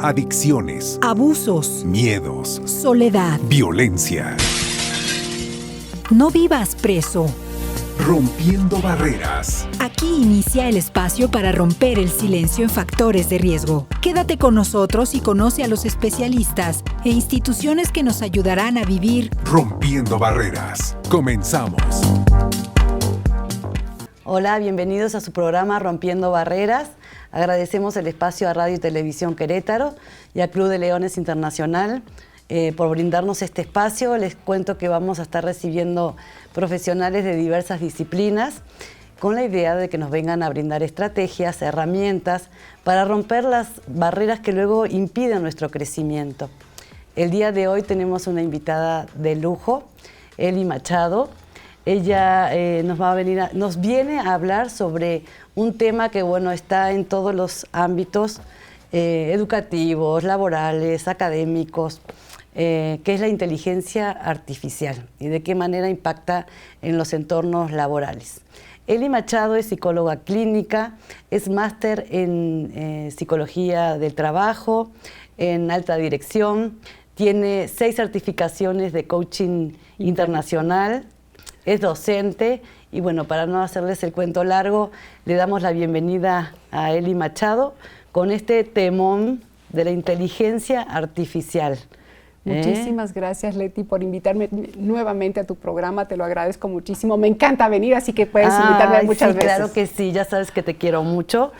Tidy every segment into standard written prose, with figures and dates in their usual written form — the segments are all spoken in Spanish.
adicciones, abusos, miedos, soledad, violencia. No vivas preso. Rompiendo barreras. Aquí inicia el espacio para romper el silencio en factores de riesgo. Quédate con nosotros y conoce a los especialistas e instituciones que nos ayudarán a vivir Rompiendo barreras. Comenzamos. Hola, bienvenidos a su programa Rompiendo Barreras. Agradecemos el espacio a Radio y Televisión Querétaro y al Club de Leones Internacional por brindarnos este espacio. Les cuento que vamos a estar recibiendo profesionales de diversas disciplinas con la idea de que nos vengan a brindar estrategias, herramientas para romper las barreras que luego impiden nuestro crecimiento. El día de hoy tenemos una invitada de lujo, Eli Machado. Ella nos viene a hablar sobre un tema que está en todos los ámbitos educativos, laborales, académicos, que es la inteligencia artificial y de qué manera impacta en los entornos laborales. Eli Machado es psicóloga clínica, es máster en psicología del trabajo, en alta dirección, tiene 6 certificaciones de coaching internacional, es docente y para no hacerles el cuento largo, le damos la bienvenida a Eli Machado con este temón de la inteligencia artificial. Muchísimas gracias, Leti, por invitarme nuevamente a tu programa, te lo agradezco muchísimo. Me encanta venir, así que puedes invitarme muchas veces. Claro que sí, ya sabes que te quiero mucho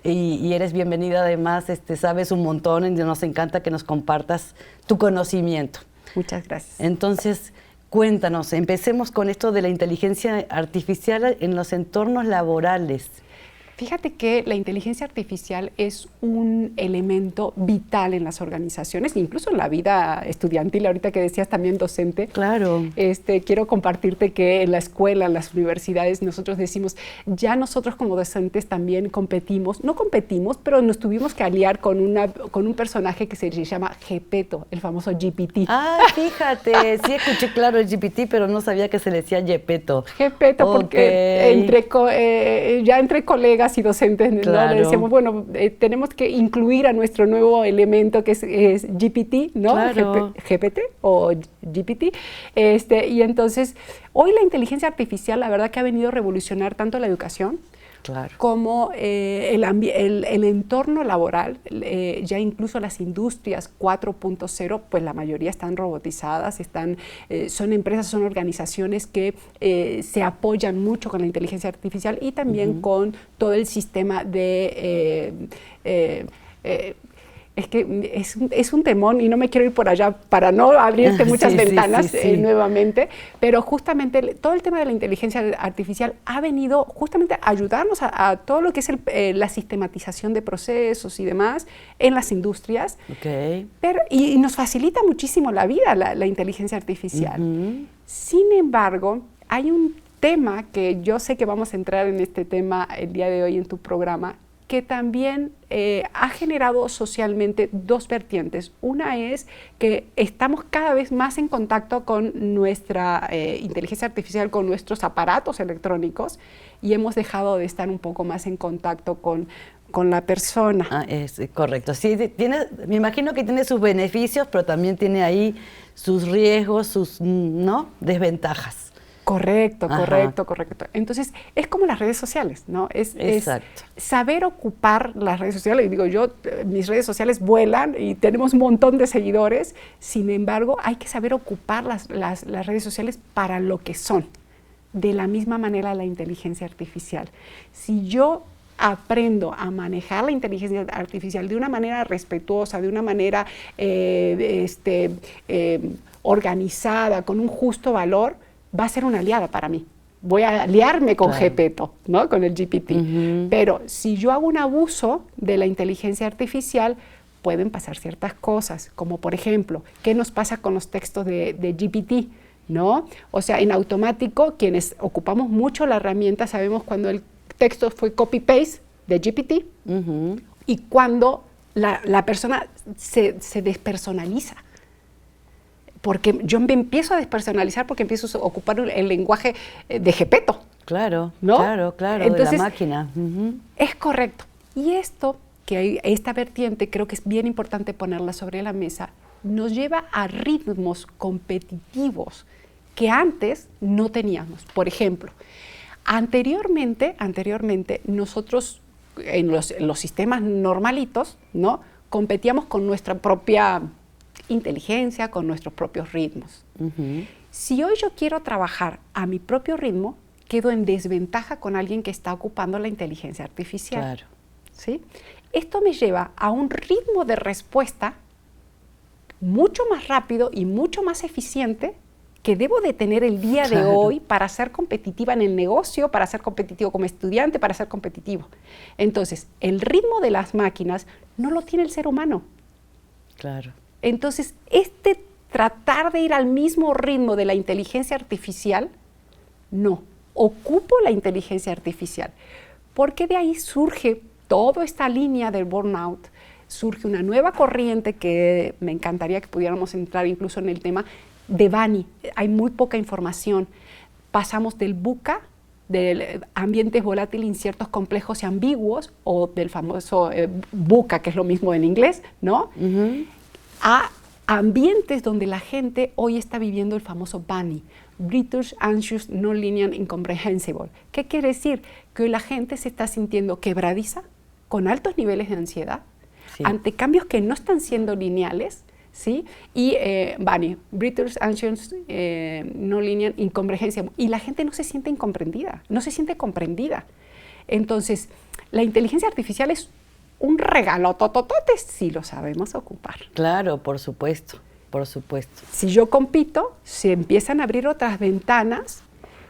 y eres bienvenida además, sabes un montón y nos encanta que nos compartas tu conocimiento. Muchas gracias. Entonces, cuéntanos, empecemos con esto de la inteligencia artificial en los entornos laborales. Fíjate que la inteligencia artificial es un elemento vital en las organizaciones, incluso en la vida estudiantil, ahorita que decías también docente. Claro. Quiero compartirte que en la escuela, en las universidades, nosotros decimos, ya nosotros como docentes también no competimos, pero nos tuvimos que aliar con un personaje que se llama Gepetto, el famoso GPT. Ah, fíjate, sí escuché claro el GPT, pero no sabía que se le decía Gepetto. Gepetto, porque ya entre colegas y docentes, claro, ¿no? Le decíamos, tenemos que incluir a nuestro nuevo elemento que es GPT, ¿no? Claro. GPT o GPT. Y entonces, hoy la inteligencia artificial, la verdad que ha venido a revolucionar tanto la educación, claro, como el entorno laboral. Ya incluso las industrias 4.0, pues la mayoría están robotizadas, son empresas, son organizaciones que se apoyan mucho con la inteligencia artificial y también con todo el sistema de... es que es un temón y no me quiero ir por allá para no abrirte muchas ventanas nuevamente, pero justamente todo el tema de la inteligencia artificial ha venido justamente a ayudarnos a todo lo que es la sistematización de procesos y demás en las industrias. Okay. Y nos facilita muchísimo la vida la inteligencia artificial. Sin embargo, hay un tema que yo sé que vamos a entrar en este tema el día de hoy en tu programa, que también ha generado socialmente 2 vertientes. Una es que estamos cada vez más en contacto con nuestra inteligencia artificial, con nuestros aparatos electrónicos, y hemos dejado de estar un poco más en contacto con la persona. Ah, es correcto. Sí, me imagino que tiene sus beneficios, pero también tiene ahí sus riesgos, sus desventajas. Correcto. Entonces, es como las redes sociales, ¿no? Es saber ocupar las redes sociales. Y digo, mis redes sociales vuelan y tenemos un montón de seguidores. Sin embargo, hay que saber ocupar las redes sociales para lo que son. De la misma manera la inteligencia artificial. Si yo aprendo a manejar la inteligencia artificial de una manera respetuosa, de una manera organizada, con un justo valor, va a ser una aliada para mí. Voy a aliarme con Gepetto, ¿no? Con el GPT. Pero si yo hago un abuso de la inteligencia artificial, pueden pasar ciertas cosas, como por ejemplo, ¿qué nos pasa con los textos de GPT? ¿No? O sea, en automático, quienes ocupamos mucho la herramienta, sabemos cuando el texto fue copy-paste de GPT y cuando la persona se despersonaliza. Porque yo me empiezo a despersonalizar porque empiezo a ocupar el lenguaje de Gepetto. Claro, ¿no? claro, Entonces, de la máquina. Es correcto. Y esto que esta vertiente creo que es bien importante ponerla sobre la mesa, nos lleva a ritmos competitivos que antes no teníamos. Por ejemplo, anteriormente nosotros en los sistemas normalitos, ¿no?, competíamos con nuestra propia inteligencia, con nuestros propios ritmos. Si hoy yo quiero trabajar a mi propio ritmo, quedo en desventaja con alguien que está ocupando la inteligencia artificial. Claro. ¿Sí? Esto me lleva a un ritmo de respuesta mucho más rápido y mucho más eficiente que debo de tener el día de hoy para ser competitiva en el negocio, para ser competitivo como estudiante, para ser competitivo. Entonces, el ritmo de las máquinas no lo tiene el ser humano. Claro. Entonces, tratar de ir al mismo ritmo de la inteligencia artificial, no. Ocupo la inteligencia artificial. Porque de ahí surge toda esta línea del burnout, surge una nueva corriente que me encantaría que pudiéramos entrar incluso en el tema de Bani. Hay muy poca información. Pasamos del VUCA, de ambientes volátiles, inciertos, complejos y ambiguos, o del famoso VUCA, que es lo mismo en inglés, ¿no? A ambientes donde la gente hoy está viviendo el famoso BANI, British Anxious Non-Linear Incomprehensible. ¿Qué quiere decir? Que hoy la gente se está sintiendo quebradiza, con altos niveles de ansiedad, ante cambios que no están siendo lineales, ¿sí? Y BANI, British Anxious Non-Linear Incomprehensible. Y la gente no se siente incomprendida, no se siente comprendida. Entonces, la inteligencia artificial es un regalo tototote si lo sabemos ocupar. Claro, por supuesto, por supuesto. Si yo compito, se empiezan a abrir otras ventanas.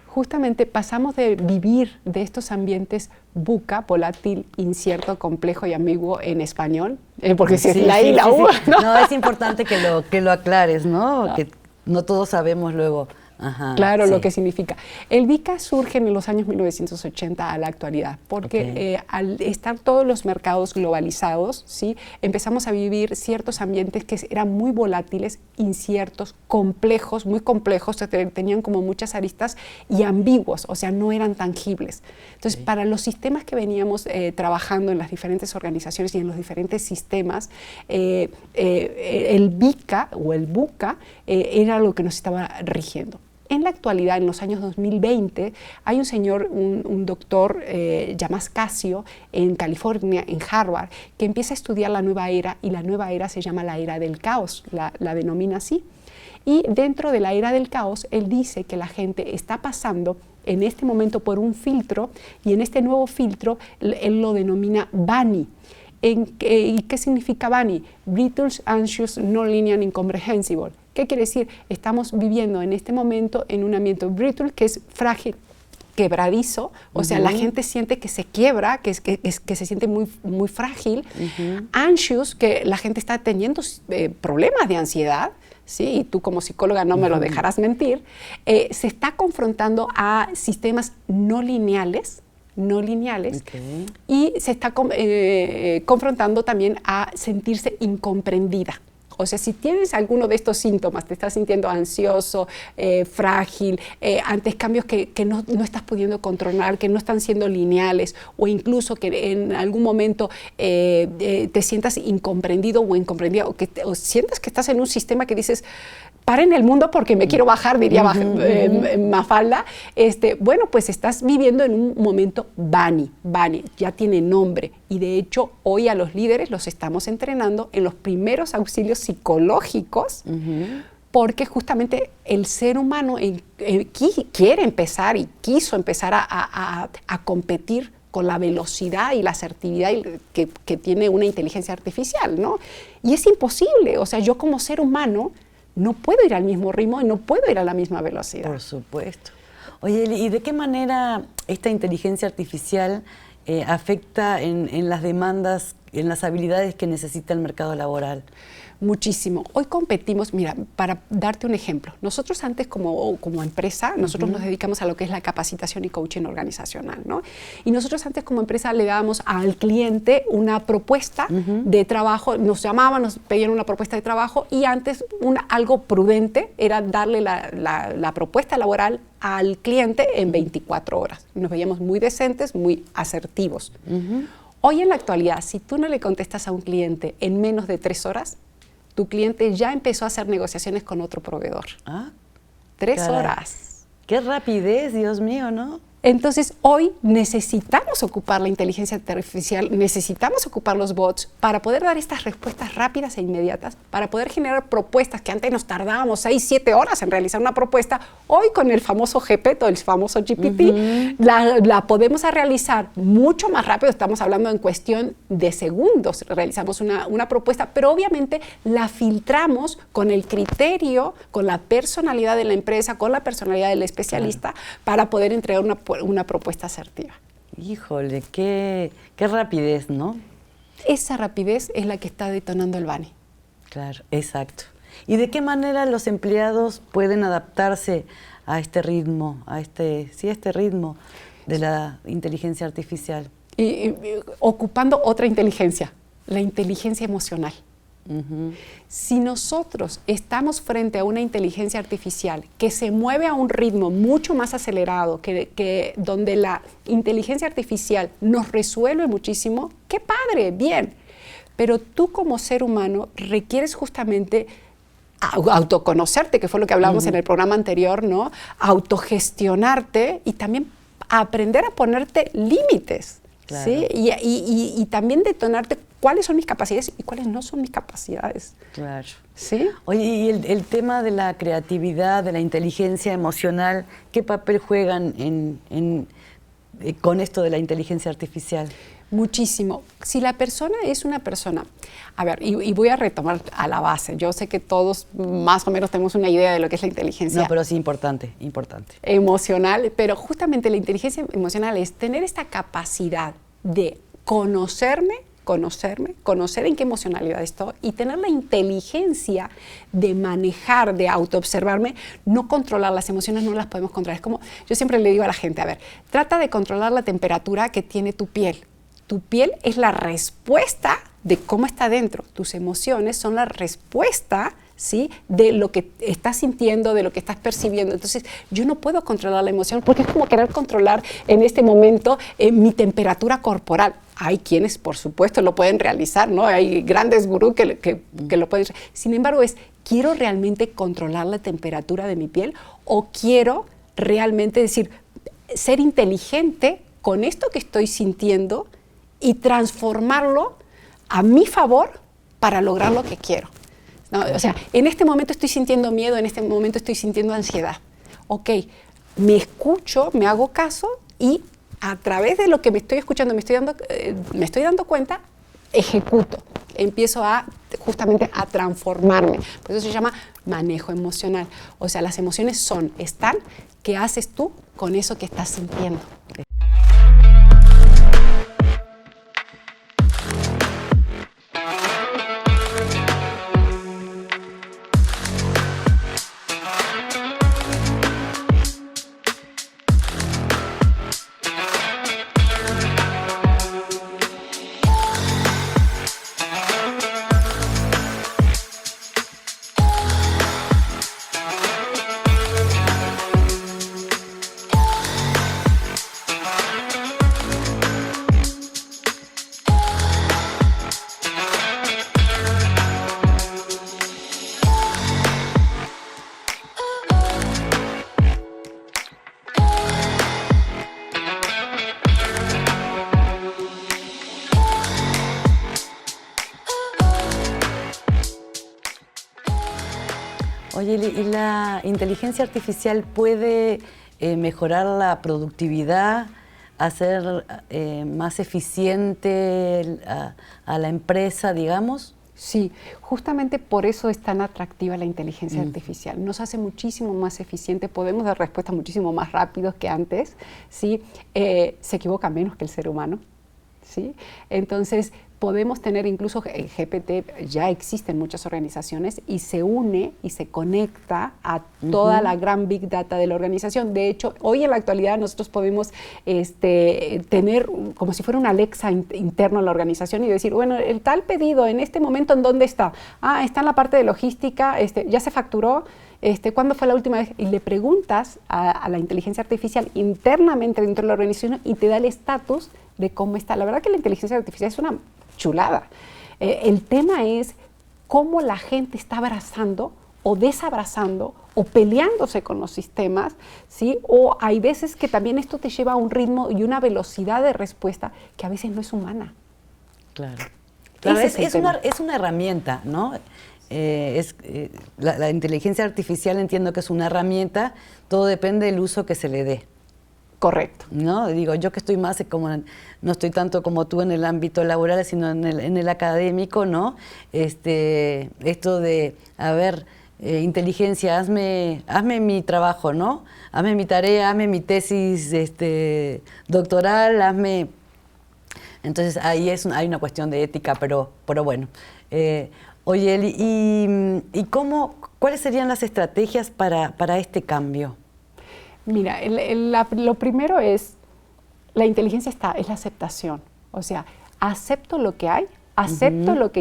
Justamente pasamos de vivir de estos ambientes VUCA, volátil, incierto, complejo y ambiguo en español, porque si es la I y la U. No, es importante que lo aclares, ¿no? Que no todos sabemos luego. Ajá, claro, lo que significa. El VICA surge en los años 1980 a la actualidad, porque al estar todos los mercados globalizados, ¿sí?, empezamos a vivir ciertos ambientes que eran muy volátiles, inciertos, complejos, muy complejos, tenían como muchas aristas y ambiguos, o sea, no eran tangibles. Entonces, para los sistemas que veníamos trabajando en las diferentes organizaciones y en los diferentes sistemas, el VICA o el VUCA era lo que nos estaba rigiendo. En la actualidad, en los años 2020, hay un señor, un doctor, Yamás Casio, en California, en Harvard, que empieza a estudiar la nueva era, y la nueva era se llama la era del caos, la denomina así. Y dentro de la era del caos, él dice que la gente está pasando en este momento por un filtro, y en este nuevo filtro él lo denomina BANI. ¿Y qué significa BANI? British Anxious Non-Linear Incomprehensible. ¿Qué quiere decir? Estamos viviendo en este momento en un ambiente brittle, que es frágil, quebradizo, o sea, la gente siente que se quiebra, que se siente muy, muy frágil. Anxious, que la gente está teniendo problemas de ansiedad, ¿sí? Y tú como psicóloga no me lo dejarás mentir, se está confrontando a sistemas no lineales, y se está confrontando también a sentirse incomprendida. O sea, si tienes alguno de estos síntomas, te estás sintiendo ansioso, frágil, ante cambios que no estás pudiendo controlar, que no están siendo lineales, o incluso que en algún momento te sientas incomprendido o incomprendida, o sientas que estás en un sistema que dices, paren el mundo porque me quiero bajar, diría Mafalda, bueno, pues estás viviendo en un momento BANI, ya tiene nombre, y de hecho hoy a los líderes los estamos entrenando en los primeros auxilios psicológicos, porque justamente el ser humano quiere empezar y quiso empezar a competir con la velocidad y la asertividad que tiene una inteligencia artificial, ¿no? Y es imposible, o sea, yo como ser humano no puedo ir al mismo ritmo y no puedo ir a la misma velocidad. Por supuesto. Oye, ¿y de qué manera esta inteligencia artificial afecta en las demandas, en las habilidades que necesita el mercado laboral? Muchísimo. Hoy competimos, mira, para darte un ejemplo, nosotros antes como empresa, nosotros nos dedicamos a lo que es la capacitación y coaching organizacional, ¿no? Y nosotros antes como empresa le dábamos al cliente una propuesta de trabajo, nos llamaban, nos pedían una propuesta de trabajo, y antes algo prudente era darle la propuesta laboral al cliente en 24 horas. Nos veíamos muy decentes, muy asertivos. Hoy en la actualidad, si tú no le contestas a un cliente en menos de 3 horas, tu cliente ya empezó a hacer negociaciones con otro proveedor. 3 caray. horas. Qué rapidez, Dios mío, ¿no? Entonces, hoy necesitamos ocupar la inteligencia artificial, necesitamos ocupar los bots para poder dar estas respuestas rápidas e inmediatas, para poder generar propuestas que antes nos tardábamos 6, 7 horas en realizar una propuesta. Hoy con el famoso GPT, el famoso GPT, la podemos realizar mucho más rápido. Estamos hablando en cuestión de segundos. Realizamos una propuesta, pero obviamente la filtramos con el criterio, con la personalidad de la empresa, con la personalidad del especialista, para poder entregar una propuesta asertiva. Híjole, qué rapidez, ¿no? Esa rapidez es la que está detonando el BANI. Claro, exacto. ¿Y de qué manera los empleados pueden adaptarse a este ritmo, a este ritmo de la inteligencia artificial? Y ocupando otra inteligencia, la inteligencia emocional. Si nosotros estamos frente a una inteligencia artificial que se mueve a un ritmo mucho más acelerado, donde la inteligencia artificial nos resuelve muchísimo, ¡qué padre! Bien. Pero tú como ser humano requieres justamente autoconocerte, que fue lo que hablábamos en el programa anterior, ¿no? Autogestionarte y también aprender a ponerte límites. Claro. ¿Sí? Y también detonarte cuáles son mis capacidades y cuáles no son mis capacidades. Claro. ¿Sí? Oye, y el tema de la creatividad, de la inteligencia emocional, ¿qué papel juegan con esto de la inteligencia artificial? Muchísimo. Si la persona es una persona, a ver, y voy a retomar a la base, yo sé que todos más o menos tenemos una idea de lo que es la inteligencia. No, pero sí, importante. Emocional, pero justamente la inteligencia emocional es tener esta capacidad de conocer en qué emocionalidad estoy y tener la inteligencia de manejar, de autoobservarme, no controlar las emociones, no las podemos controlar. Es como, yo siempre le digo a la gente, a ver, trata de controlar la temperatura que tiene tu piel. Tu piel es la respuesta de cómo está dentro. Tus emociones son la respuesta, ¿sí?, de lo que estás sintiendo, de lo que estás percibiendo. Entonces, yo no puedo controlar la emoción porque es como querer controlar en este momento mi temperatura corporal. Hay quienes, por supuesto, lo pueden realizar, ¿no? Hay grandes gurús que lo pueden. Sin embargo, ¿quiero realmente controlar la temperatura de mi piel o quiero realmente ser inteligente con esto que estoy sintiendo y transformarlo a mi favor para lograr lo que quiero? ¿No? O sea, en este momento estoy sintiendo miedo, en este momento estoy sintiendo ansiedad. Ok, me escucho, me hago caso y a través de lo que me estoy escuchando, me estoy dando cuenta, ejecuto. Empiezo justamente a transformarme. Por eso se llama manejo emocional. O sea, las emociones están, ¿qué haces tú con eso que estás sintiendo? Oye, ¿y la inteligencia artificial puede mejorar la productividad, hacer más eficiente a la empresa, digamos? Sí, justamente por eso es tan atractiva la inteligencia artificial. Nos hace muchísimo más eficiente, podemos dar respuestas muchísimo más rápidos que antes, ¿sí? Se equivoca menos que el ser humano, ¿sí? Entonces, podemos tener incluso el GPT, ya existe en muchas organizaciones y se une y se conecta a toda la gran Big Data de la organización. De hecho, hoy en la actualidad nosotros podemos tener como si fuera un Alexa interno a la organización y decir, bueno, el tal pedido en este momento, ¿en dónde está? Ah, está en la parte de logística, ya se facturó. ¿Cuándo fue la última vez? Y le preguntas a la inteligencia artificial internamente dentro de la organización y te da el estatus de cómo está. La verdad que la inteligencia artificial es una chulada. El tema es cómo la gente está abrazando o desabrazando o peleándose con los sistemas, ¿sí? O hay veces que también esto te lleva a un ritmo y una velocidad de respuesta que a veces no es humana. Claro. Claro, es una herramienta, ¿no? La inteligencia artificial entiendo que es una herramienta, todo depende del uso que se le dé. Correcto. ¿No? Digo, yo que estoy más no estoy tanto como tú en el ámbito laboral, sino en el académico, ¿no? Esto de, a ver, inteligencia, hazme mi trabajo, ¿no? Hazme mi tarea, hazme mi tesis doctoral, hazme... Entonces ahí hay una cuestión de ética, pero bueno. Oye, Eli, ¿y cuáles serían las estrategias para este cambio? Mira, lo primero es, la inteligencia es la aceptación. O sea, acepto lo que hay, acepto lo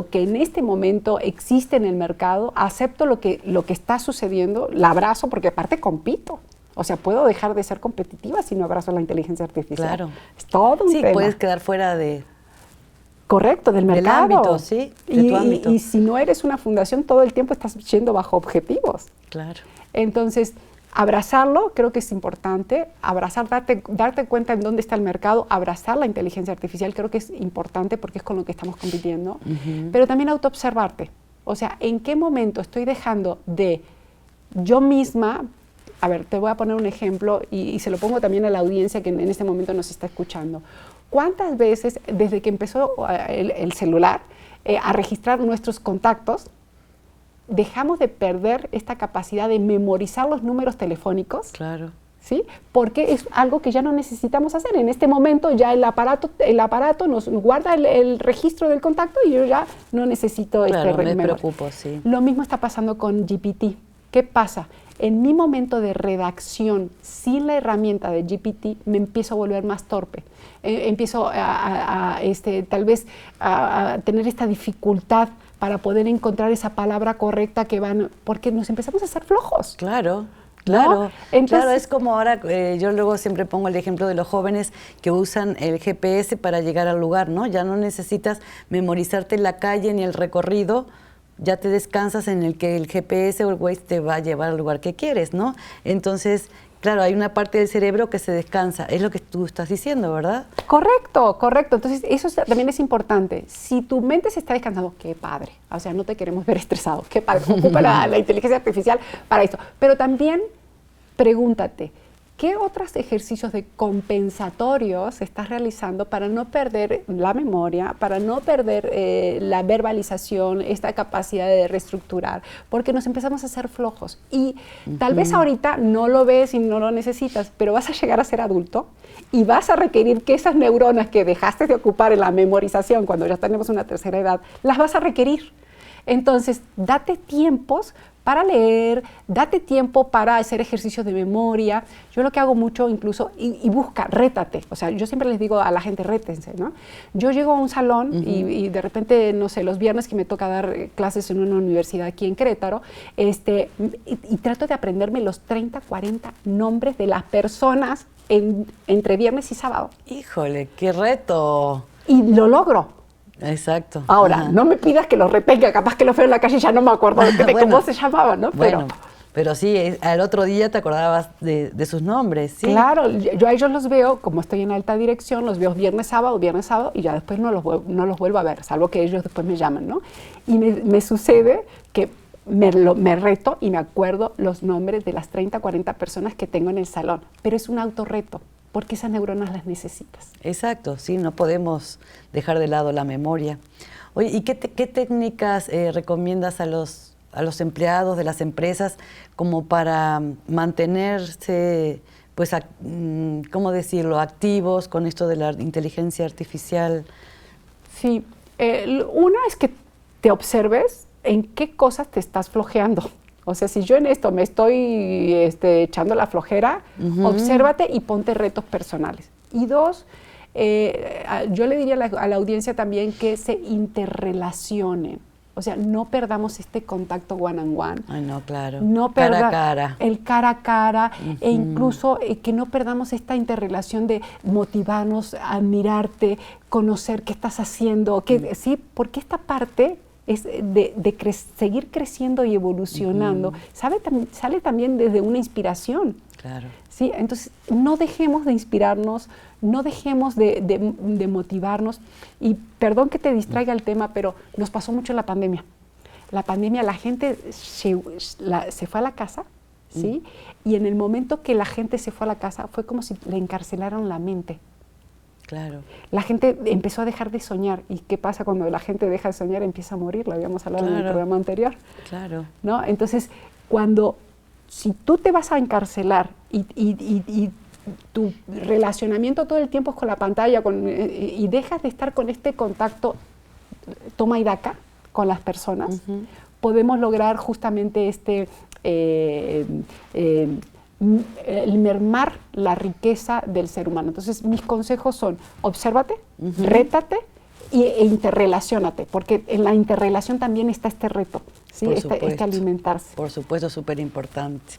que en este momento existe en el mercado, acepto lo que está sucediendo, la abrazo porque aparte compito. O sea, puedo dejar de ser competitiva si no abrazo la inteligencia artificial. Claro. Es todo un tema. Sí, puedes quedar fuera de... Correcto, del mercado. Del ámbito, sí, de tu ámbito. Y si no eres una fundación, todo el tiempo estás yendo bajo objetivos. Claro. Entonces, abrazarlo creo que es importante, darte cuenta en dónde está el mercado, abrazar la inteligencia artificial creo que es importante porque es con lo que estamos compitiendo, pero también autoobservarte. O sea, ¿en qué momento estoy dejando de yo misma? A ver, te voy a poner un ejemplo y se lo pongo también a la audiencia que en este momento nos está escuchando. ¿Cuántas veces desde que empezó el celular a registrar nuestros contactos, dejamos de perder esta capacidad de memorizar los números telefónicos? Claro. ¿Sí? Porque es algo que ya no necesitamos hacer. En este momento ya el aparato nos guarda el registro del contacto y yo ya no necesito me preocupo, sí. Lo mismo está pasando con GPT. ¿Qué pasa? En mi momento de redacción, sin la herramienta de GPT, me empiezo a volver más torpe. Empiezo tal vez a tener esta dificultad para poder encontrar esa palabra correcta porque nos empezamos a hacer flojos. Claro. ¿No? Claro, Entonces, claro, es como ahora, yo luego siempre pongo el ejemplo de los jóvenes que usan el GPS para llegar al lugar, ¿no? Ya no necesitas memorizarte la calle ni el recorrido, ya te descansas en el que el GPS o el Waze te va a llevar al lugar que quieres, ¿no? Entonces, claro, hay una parte del cerebro que se descansa, es lo que tú estás diciendo, ¿verdad? Correcto. Entonces, eso también es importante. Si tu mente se está descansando, qué padre. O sea, no te queremos ver estresado, qué padre. Ocupa la inteligencia artificial para esto. Pero también pregúntate, ¿qué otros ejercicios de compensatorios estás realizando para no perder la memoria, para no perder la verbalización, esta capacidad de reestructurar? Porque nos empezamos a hacer flojos. Y tal vez ahorita no lo ves y no lo necesitas, pero vas a llegar a ser adulto y vas a requerir que esas neuronas que dejaste de ocupar en la memorización cuando ya tenemos una tercera edad, las vas a requerir. Entonces, date tiempos para leer, date tiempo para hacer ejercicios de memoria. Yo lo que hago mucho incluso, y busca, rétate. O sea, yo siempre les digo a la gente, rétense, ¿no? Yo llego a un salón y de repente, no sé, los viernes que me toca dar clases en una universidad aquí en Querétaro, y trato de aprenderme los 30, 40 nombres de las personas entre viernes y sábado. Híjole, qué reto. Y lo logro. Exacto. Ahora, no me pidas que lo retenga, capaz que lo veo en la calle y ya no me acuerdo de cómo se llamaban, ¿no? Pero sí, al otro día te acordabas de sus nombres, ¿sí? Claro, yo a ellos los veo, como estoy en alta dirección, los veo viernes, sábado, y ya después no los vuelvo a ver, salvo que ellos después me llaman, ¿no? Y me sucede que me reto y me acuerdo los nombres de las 30, 40 personas que tengo en el salón, pero es un autorreto. Porque esas neuronas las necesitas. Exacto, sí, no podemos dejar de lado la memoria. Oye, ¿y qué técnicas recomiendas a los empleados de las empresas como para mantenerse, pues, ¿cómo decirlo?, activos con esto de la inteligencia artificial? Sí, una es que te observes en qué cosas te estás flojeando. O sea, si yo en esto me estoy echando la flojera, obsérvate y ponte retos personales. Y dos, yo le diría a la audiencia también que se interrelacionen. O sea, no perdamos este contacto one on one. Ay, no, claro. No cara a cara. El cara a cara, e incluso que no perdamos esta interrelación de motivarnos, admirarte, conocer qué estás haciendo, ¿sí? Porque esta parte es de seguir creciendo y evolucionando. Sale también desde una inspiración. Claro. ¿Sí? Entonces, no dejemos de inspirarnos, no dejemos de motivarnos. Y perdón que te distraiga el tema, pero nos pasó mucho en la pandemia. La pandemia, la gente se fue a la casa, ¿sí? Y en el momento que la gente se fue a la casa, fue como si le encarcelaran la mente. Claro. La gente empezó a dejar de soñar. ¿Y qué pasa cuando la gente deja de soñar? Empieza a morir, lo habíamos hablado en el programa anterior. Claro. ¿No? Entonces, si tú te vas a encarcelar y tu relacionamiento todo el tiempo es con la pantalla y dejas de estar con este contacto toma y daca con las personas, podemos lograr justamente el mermar la riqueza del ser humano. Entonces, mis consejos son: obsérvate, rétate e interrelaciónate, porque en la interrelación también está este reto, ¿sí? Este alimentarse. Por supuesto, súper importante.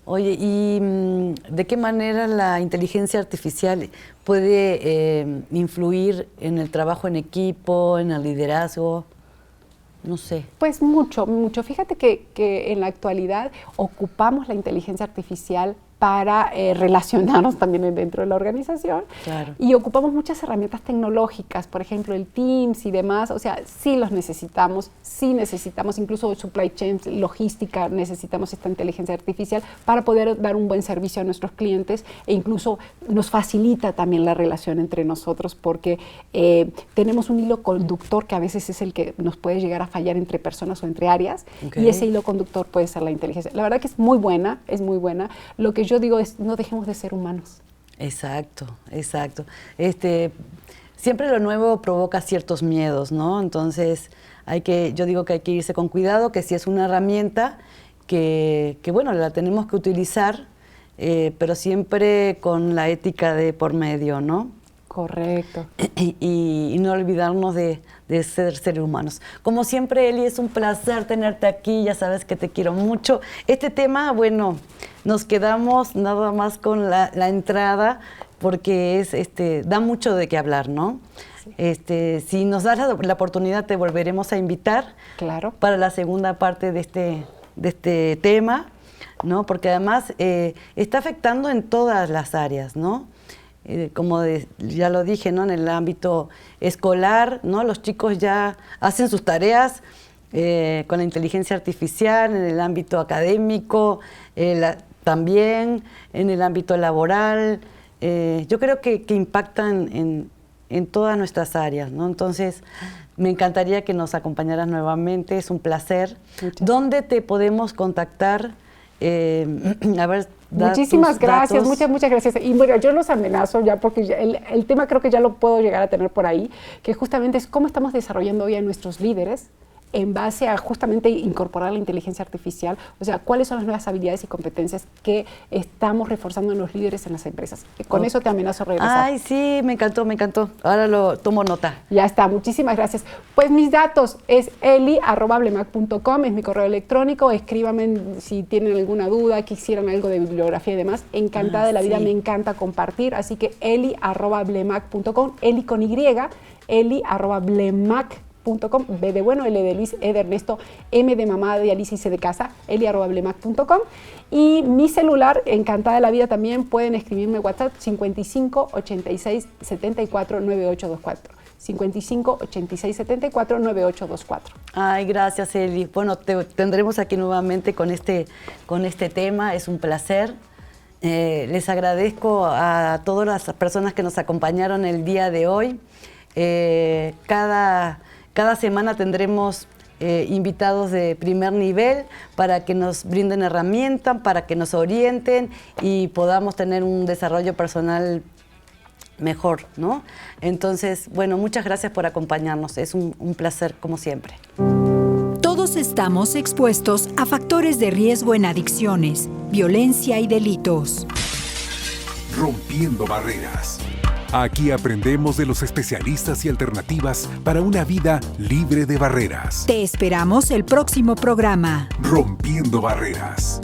Oye, ¿y de qué manera la inteligencia artificial puede influir en el trabajo en equipo, en el liderazgo? No sé. Pues mucho, mucho. Fíjate que en la actualidad ocupamos la inteligencia artificial para relacionarnos también dentro de la organización. Claro. Y ocupamos muchas herramientas tecnológicas, por ejemplo, el Teams y demás. O sea, sí necesitamos, incluso supply chain, logística, necesitamos esta inteligencia artificial para poder dar un buen servicio a nuestros clientes, e incluso nos facilita también la relación entre nosotros, porque tenemos un hilo conductor que a veces es el que nos puede llegar a fallar entre personas o entre áreas, y ese hilo conductor puede ser la inteligencia. La verdad que es muy buena, es muy buena. Lo que yo digo es: no dejemos de ser humanos. Exacto, exacto. Siempre lo nuevo provoca ciertos miedos, ¿no? Entonces, yo digo que hay que irse con cuidado, que si es una herramienta que bueno, la tenemos que utilizar, pero siempre con la ética de por medio, ¿no? Correcto. Y no olvidarnos de ser seres humanos. Como siempre, Eli, es un placer tenerte aquí, ya sabes que te quiero mucho. Este tema, bueno, nos quedamos nada más con la entrada, porque da mucho de qué hablar, ¿no? Sí. Si nos das la oportunidad, te volveremos a invitar. Claro. Para la segunda parte de este tema, ¿no? Porque además está afectando en todas las áreas, ¿no? Como ya lo dije, ¿no? En el ámbito escolar, ¿no? Los chicos ya hacen sus tareas con la inteligencia artificial, en el ámbito académico, también en el ámbito laboral. Yo creo que impactan en todas nuestras áreas, ¿no? Entonces, me encantaría que nos acompañaras nuevamente, es un placer. ¿Dónde te podemos contactar? A ver, muchísimas gracias, muchas gracias. Y bueno, yo los amenazo ya, porque el tema creo que ya lo puedo llegar a tener por ahí, que justamente es cómo estamos desarrollando hoy a nuestros líderes en base a justamente incorporar la inteligencia artificial. O sea, cuáles son las nuevas habilidades y competencias que estamos reforzando en los líderes en las empresas. Con eso te amenazo regresar. Ay, sí, me encantó. Ahora lo tomo nota. Ya está, muchísimas gracias. Pues mis datos es eli@blemac.com, es mi correo electrónico. Escríbame si tienen alguna duda, quisieran algo de bibliografía y demás. Encantada de la vida, me encanta compartir. Así que eli@blemac.com, eli con Y, eli@blemac.com. B de bueno, L de Luis, E de Ernesto, M de mamá, de Alicia y C de casa, eli@blemac.com. Y mi celular, encantada de la vida también, pueden escribirme WhatsApp 55 86 74 9824. 55 86 74 9824. Ay, gracias, Eli. Bueno, te tendremos aquí nuevamente con este tema, es un placer. Les agradezco a todas las personas que nos acompañaron el día de hoy. Cada semana tendremos invitados de primer nivel para que nos brinden herramientas, para que nos orienten y podamos tener un desarrollo personal mejor, ¿no? Entonces, bueno, muchas gracias por acompañarnos. Es un placer, como siempre. Todos estamos expuestos a factores de riesgo en adicciones, violencia y delitos. Rompiendo barreras. Aquí aprendemos de los especialistas y alternativas para una vida libre de barreras. Te esperamos el próximo programa. Rompiendo barreras.